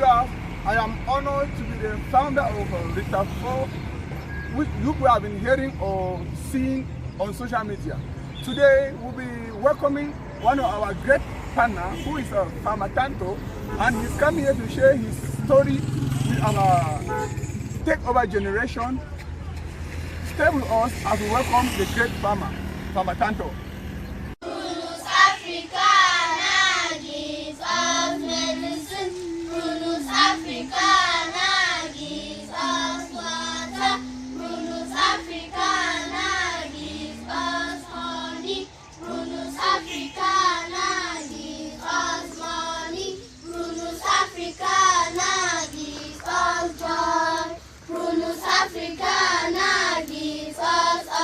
viewers, I am honored to be the founder of Rita 4, which you have been hearing or seeing on social media. Today, we'll be welcoming one of our great partners, who is Farmer Tantoh, and he's coming here to share his story with our takeover generation. Stay with us as we welcome the great farmer, Farmer Tantoh.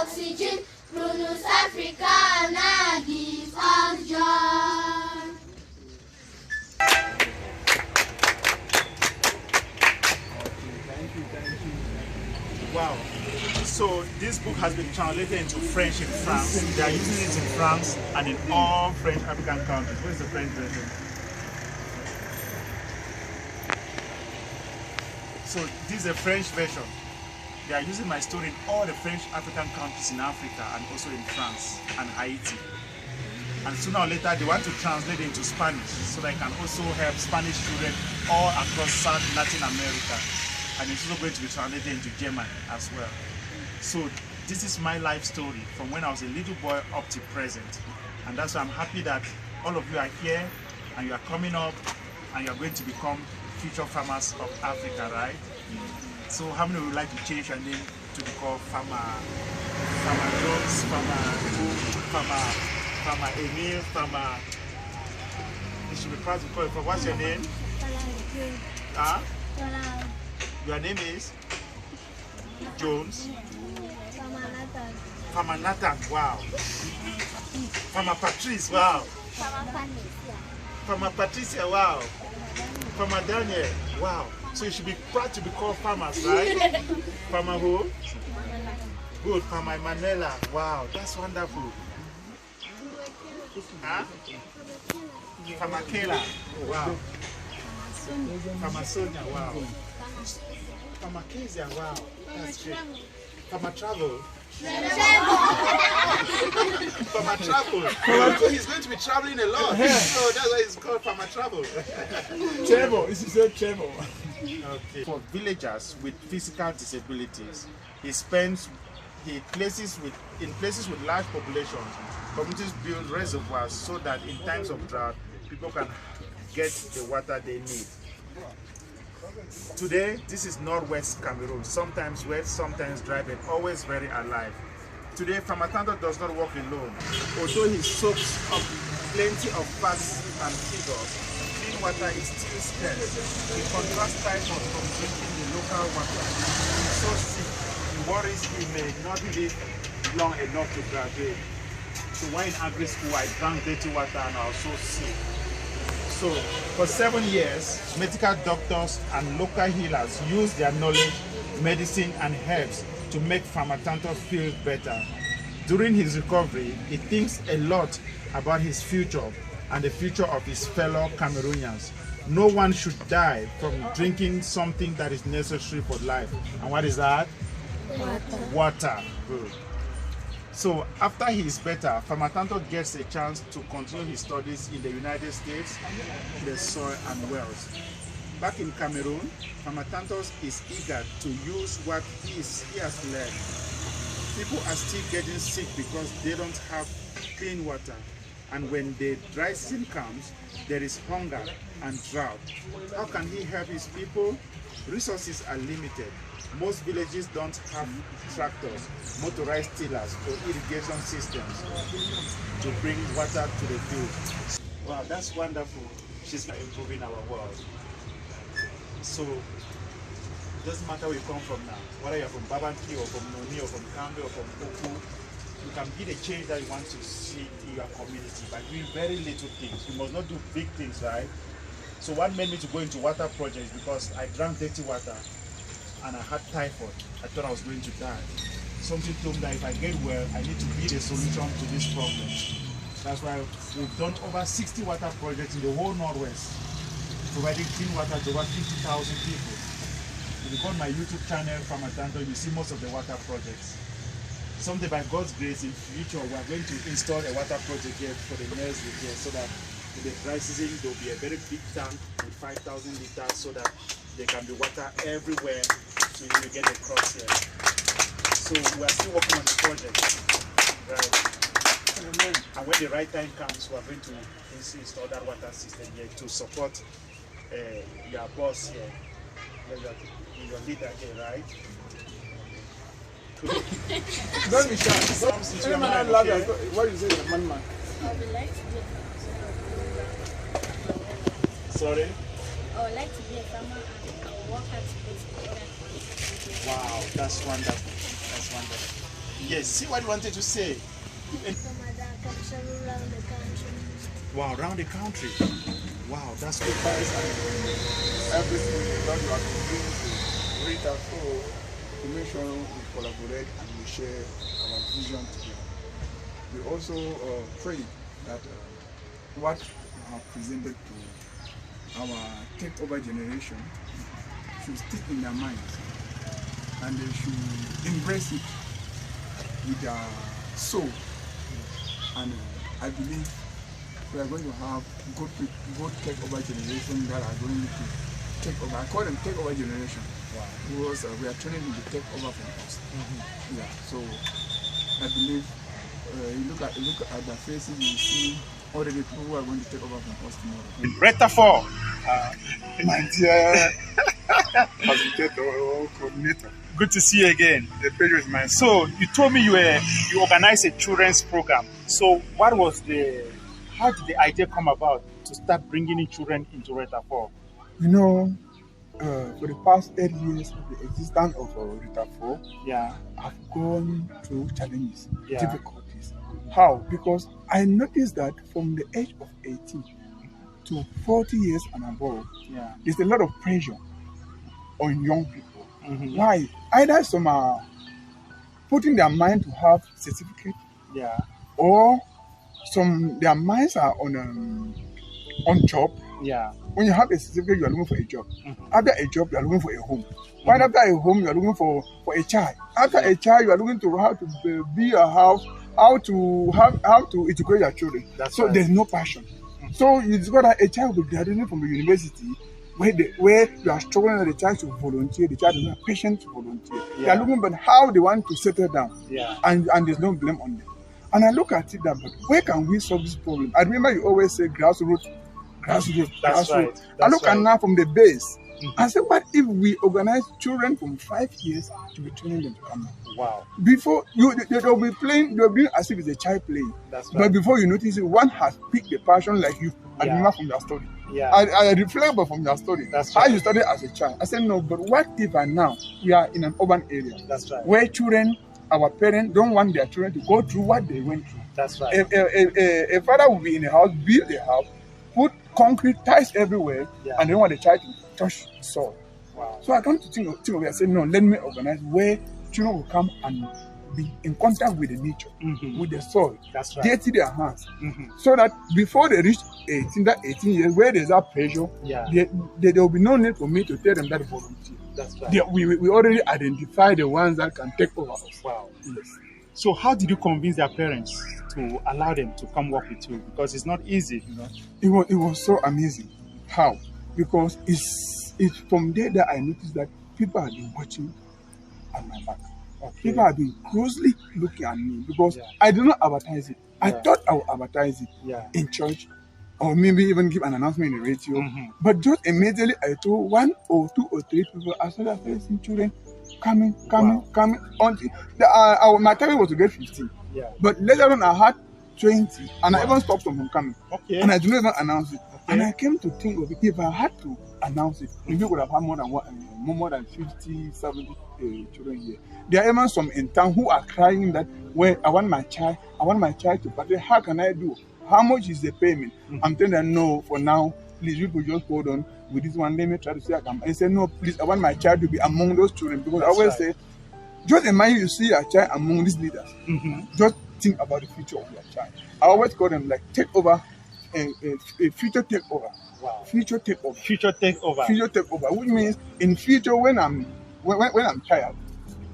Oxygen, Prunus africana gives us joy. Thank you. Wow. So this book has been translated into French in France. They are using it in France and in all French African countries. Where's the French version? So this is a French version. They are using my story in all the French African countries in Africa and also in France and Haiti. And sooner or later they want to translate it into Spanish so they can also help Spanish children all across South Latin America. And it's also going to be translated into German as well. So this is my life story from when I was a little boy up to present. And that's why I'm happy that all of you are here and you are coming up and you are going to become future farmers of Africa, right? So how many would like to change your name to be called Farmer Jones, Farmer Emil, Farmer... You should be proud to call it. What's your name? Huh? Your name is? Jones? Farmer Nathan, wow. Farmer Patrice, wow. Farmer Patricia, wow. Farmer Daniel, wow. So you should be proud to be called farmers, right? Farmer who? Good, Farmer Emanuela. Wow, that's wonderful. Huh? Farmer Kayla. Oh, wow. Farmer Sonia, wow. Farmer Kezia, wow. That's great. Farmer Travel. Farmer Travel. He's going to be traveling a lot. So that's why it's called Farmer Travel. Travel, this is a travel. Okay. For villagers with physical disabilities, in places with large populations, communities build reservoirs so that in times of drought, people can get the water they need. Today, this is northwest Cameroon, sometimes wet, sometimes dry, but always very alive. Today, Farmer Tantoh does not work alone. Although he soaks up plenty of fats and figures, clean water is still scarce. He contrasts typhoid from drinking the local water. He's so sick, he worries he may not live long enough to graduate. So while in agri school, I drank dirty water and I was so sick. So for 7 years, medical doctors and local healers use their knowledge, medicine and herbs to make Farmer Tantoh feel better. During his recovery, he thinks a lot about his future and the future of his fellow Cameroonians. No one should die from drinking something that is necessary for life. And what is that? Water. Good. So after he is better, Farmer Tantoh gets a chance to continue his studies in the United States, the soil and wells. Back in Cameroon, Farmer Tantoh is eager to use what he has learned. People are still getting sick because they don't have clean water. And when the dry season comes, there is hunger and drought. How can he help his people? Resources are limited. Most villages don't have tractors, motorized tillers, or irrigation systems to bring water to the field. Wow, that's wonderful. She's improving our world. So, it doesn't matter where you come from now, whether you're from Babanki or from Noni or from Kambe or from Oku, you can be the change that you want to see in your community by doing very little things. You must not do big things, right? So what made me to go into water projects because I drank dirty water and I had typhoid. I thought I was going to die. Something told me that if I get well, I need to be the solution to this problem. That's why we've done over 60 water projects in the whole Northwest, providing clean water to over 50,000 people. If you go on my YouTube channel, Farmer Tantoh, you see most of the water projects. Someday, by God's grace, in future, we are going to install a water project here for the nursery here, so that in the dry season, there will be a very big tank with 5,000 liters, so that there can be water everywhere to really get the crops here. So we are still working on the project, right? And when the right time comes, we are going to install that water system here to support your boss here, your leader here, right? Don't be shy. What you say, the man? I would like to be Sorry? I would like to be a farmer and I will work hard to get it. Wow, that's wonderful. That's wonderful. Yes, see what you wanted to say. Farmer that can travel around the country. Wow, around the country. Wow, that's good. Everything that you are doing to read us to make sure we collaborate and we share our vision together. We also pray that what we have presented to our takeover generation should stick in their minds and they should embrace it with their soul. And I believe we are going to have good takeover generation that are going to take over. I call them takeover generation. Wow. Because we are training them to take over from us. Yeah. So I believe you look at their faces, you see already people who are going to take over from us tomorrow. Tantoh, My dear facilitator, coordinator. good to see you again. The pleasure is mine. So you told me you organized a children's program. So how did the idea come about to start bringing in children into Tantoh? You know, for the past 8 years of the existence of Tantoh, Yeah. I've gone through challenges, Yeah. difficulties. How? Because I noticed that from the age of 18 to 40 years and above, Yeah. there's a lot of pressure on young people. Why? Either some are putting their mind to have certificate, Yeah. or their minds are on job. Yeah. When you have a certificate, you are looking for a job. After a job, you are looking for a home. Right after a home, you are looking for a child. After a child, you are looking to how to build a house, how to educate your children. That's so right. There's no passion. So you discover that a child will be graduating from the university where you are struggling with the child to volunteer, the child is not patient to volunteer. Yeah. They are looking at how they want to settle down. Yeah. And there's no blame on them. And I look at it that, but where can we solve this problem? I remember you always say grassroots. That's Grassroots. right. I look at now from the base. Mm-hmm. I said, what if we organize children from 5 years to be training them to come out? Wow. Before they'll be playing, they'll be as if it's a child playing. That's right. But before you notice it, one has picked the passion like you. I Yeah. remember from your story. Yeah. I reflect from your story. That's How right. you started as a child. I said, no, but what if now we are in an urban area That's right. where children, our parents don't want their children to go through what they went through. That's right. A father will be in a house, build a house, put concrete tiles everywhere, Yeah. and they want the child to touch soil. Wow. So I come to think of it. I said, no, let me organize where children will come and be in contact with the nature, with the soil, That's right. dirty their hands, so that before they reach 18 years, where there's that pressure, Yeah. there will be no need for me to tell them that volunteer. That's right. We already identify the ones that can take over us. Wow. Yes. So how did you convince their parents to allow them to come work with you? Because it's not easy, you know. It was so amazing. How? Because it's from there that I noticed that people have been watching at my back. Okay. People have been closely looking at me because Yeah. I did not advertise it. I Yeah. thought I would advertise it Yeah. in church or maybe even give an announcement in the radio. But just immediately I told 1 or 2 or 3 people, I started facing children coming. Until my target was to get 15. Yeah. But later on I had 20 and I even stopped them from coming. Okay. And I did not even announce it. Okay. And I came to think of it, if I had to announce it, maybe we would have had more than 50, 70 children here. There are even some in town who are crying that, well, I want my child to participate. How can I do? How much is the payment? I'm telling them, no, for now, please, you could just hold on with this one. Let me try to see I can. I said, no, please, I want my child to be among those children. Because I always say, just imagine you see a child among these leaders. Just think about the future of your child. I always call them like take over, a future takeover. Wow. Future takeover. Future takeover. Future takeover, which means in future when I'm tired,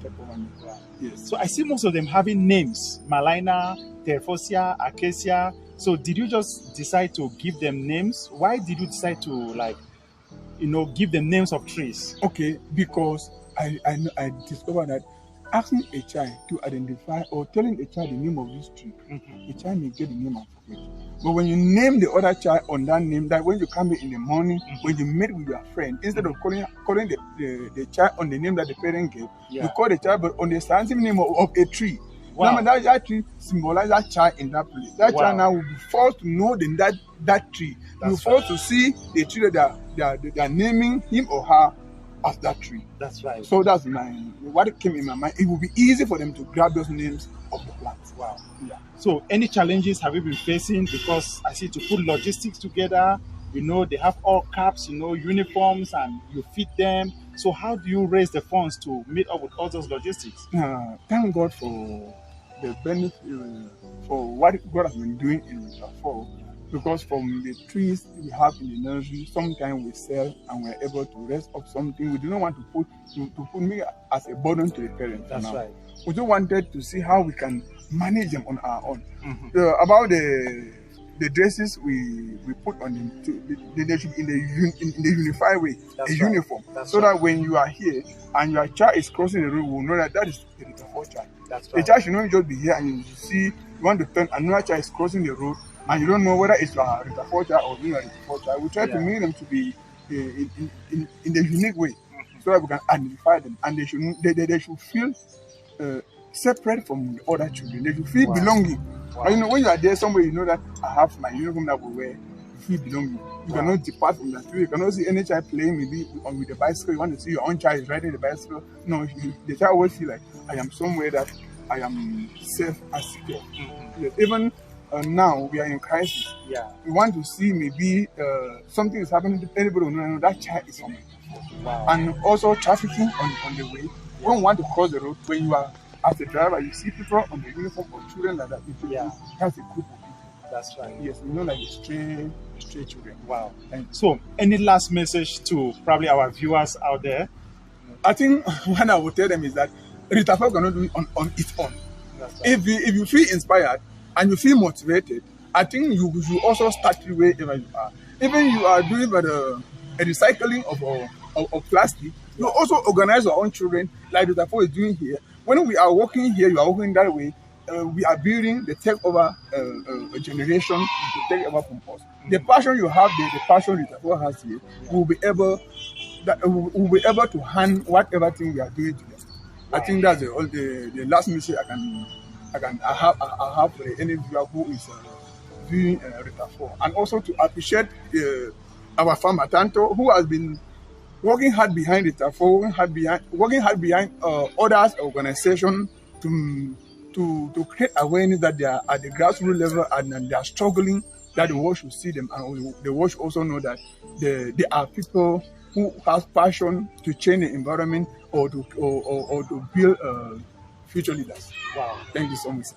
take over me. Wow. Yes. So I see most of them having names: Malina, Terfosia, Acacia. So did you just decide to give them names? Why did you decide to give them names of trees? Okay, because I discovered that asking a child to identify or telling a child the name of this tree, the child may get the name and forget. But when you name the other child on that name, that when you come in the morning, when you meet with your friend, instead of calling the child on the name that the parent gave, you call the child but on the scientific name of a tree. Wow. Now that tree symbolizes that child in that place. That child now will be forced to know that tree. You will forced to see the tree that they are naming him or her as that tree. That's right. So that's what came in my mind. It will be easy for them to grab those names of the plants. Wow. Yeah. So any challenges have you been facing? Because I see to put logistics together, they have all caps, uniforms, and you feed them. So how do you raise the funds to meet up with all those logistics? Thank God for the benefit, for what God has been doing in Ritafo. Because from the trees we have in the nursery, sometimes we sell and we're able to raise up something. We do not want to put me as a burden to the parents. That's right. We just wanted to see how we can manage them on our own. About the dresses we put on them, they should be in the unified way, uniform. So that when you are here and your child is crossing the road, we will know that is the Ritafo child. That's right. The child should not just be here and you see you want to turn, another child is crossing the road and you don't know whether it's a Ritafo child or not a Ritafo child. We try to make them to be in the unique way, so that we can identify them, and they should feel separate from the other children. They should feel belonging. Wow. And when you are there somewhere, you know that I have my uniform that we wear. You feel belonging. You cannot depart from that. You cannot see any child playing maybe with the bicycle. You want to see your own child is riding the bicycle. No, the child always feel like I am somewhere that I am safe and secure. Yes, even now we are in crisis. Yeah. We want to see maybe something is happening to anybody. No, that child is somewhere. Wow. And also trafficking on the way. When we want to cross the road, when you are as a driver, you see people on the uniform or children like that. That's a group of people. That's right. Yes, like stray children. Wow. And so, any last message to probably our viewers out there? I think what I would tell them is that Ritafo cannot do it on its own. Right. If you feel inspired and you feel motivated, I think you should also start wherever you are. Even you are doing a recycling of plastic, you also organize your own children like Ritafo is doing here. When we are working here, you are working that way. We are building the takeover generation to take over from us. The passion you have, the passion Ritafo has here, we'll be able to hand whatever thing we are doing to them. I think that's the last message I have for any viewer who is viewing Ritafo, and also to appreciate our Farmer Tantoh, who has been working hard behind Ritafo, working hard behind others organizations to create awareness that they are at the grassroots level and they are struggling, that the world should see them, and the world should also know that there are people who have passion to change the environment or to build future leaders. Wow. Thank you so much.